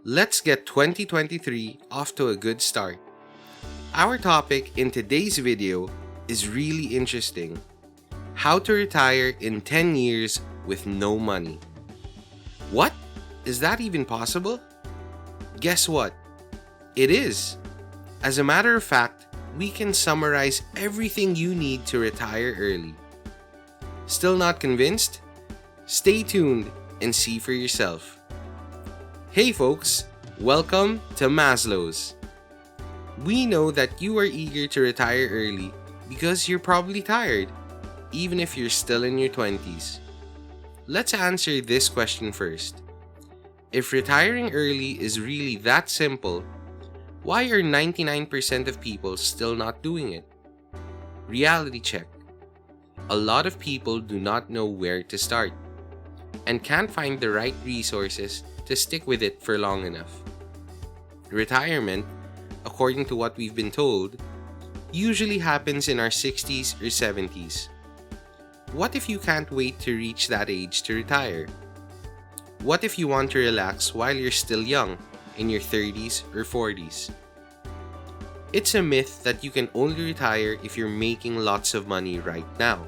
Let's get 2023 off to a good start. Our topic in today's video is really interesting. How to retire in 10 years with no money. What? Is that even possible? Guess what? It is. As a matter of fact, we can summarize everything you need to retire early. Still not convinced? Stay tuned and see for yourself. Hey folks, welcome to Maslow's. We know that you are eager to retire early because you're probably tired, even if you're still in your 20s. Let's answer this question first. If retiring early is really that simple, why are 99% of people still not doing it? Reality check. A lot of people do not know where to start and can't find the right resources to stick with it for long enough. Retirement, according to what we've been told, usually happens in our 60s or 70s. What if you can't wait to reach that age to retire? What if you want to relax while you're still young, in your 30s or 40s? It's a myth that you can only retire if you're making lots of money right now.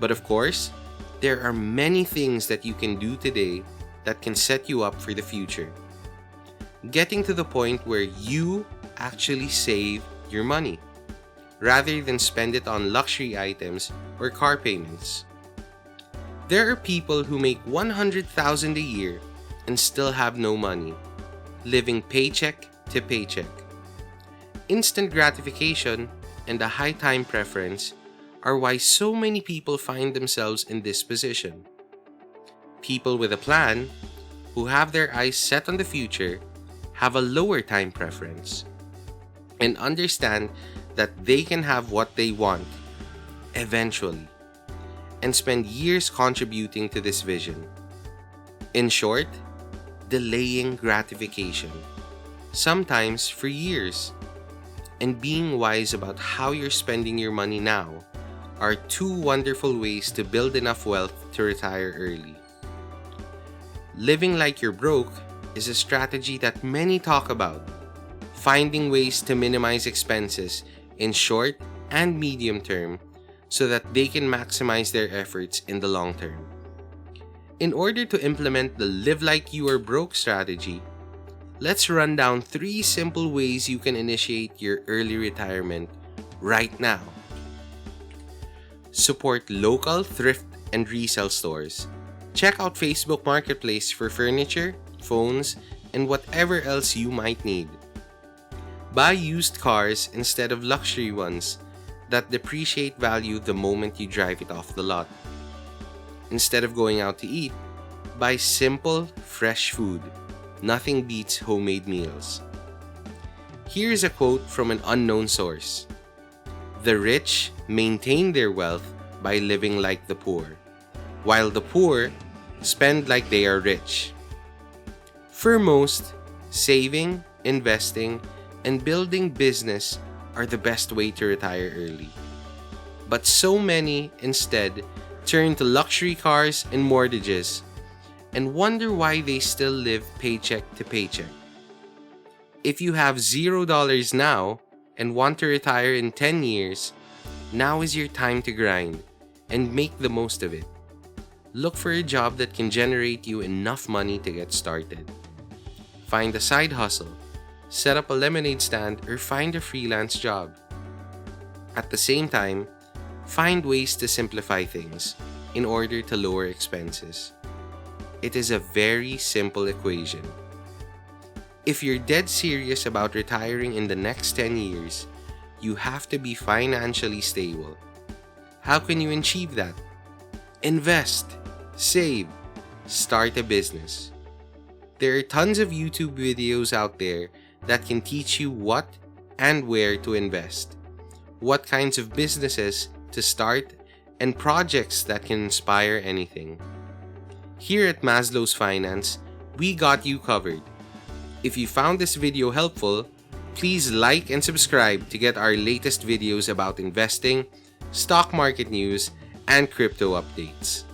But of course, there are many things that you can do today that can set you up for the future. Getting to the point where you actually save your money, rather than spend it on luxury items or car payments. There are people who make $100,000 a year and still have no money, living paycheck to paycheck. Instant gratification and a high time preference are why so many people find themselves in this position. People with a plan, who have their eyes set on the future, have a lower time preference and understand that they can have what they want eventually and spend years contributing to this vision. In short, delaying gratification, sometimes for years, and being wise about how you're spending your money now are two wonderful ways to build enough wealth to retire early. Living like you're broke is a strategy that many talk about, finding ways to minimize expenses in short and medium term so that they can maximize their efforts in the long term. In order to implement the Live Like You Are Broke strategy, let's run down 3 simple ways you can initiate your early retirement right now. Support local thrift and resale stores. Check out Facebook Marketplace for furniture, phones, and whatever else you might need. Buy used cars instead of luxury ones that depreciate value the moment you drive it off the lot. Instead of going out to eat, buy simple, fresh food. Nothing beats homemade meals. Here's a quote from an unknown source. The rich maintain their wealth by living like the poor, while the poor spend like they are rich. For most, saving, investing, and building business are the best way to retire early. But so many instead turn to luxury cars and mortgages and wonder why they still live paycheck to paycheck. If you have $0 now and want to retire in 10 years, now is your time to grind and make the most of it. Look for a job that can generate you enough money to get started. Find a side hustle, set up a lemonade stand, or find a freelance job. At the same time, find ways to simplify things in order to lower expenses. It is a very simple equation. If you're dead serious about retiring in the next 10 years, you have to be financially stable. How can you achieve that? Invest, save, start a business. There are tons of YouTube videos out there that can teach you what and where to invest, what kinds of businesses to start, and projects that can inspire anything. Here at Maslow's Finance, we got you covered. If you found this video helpful, please like and subscribe to get our latest videos about investing, stock market news, and crypto updates.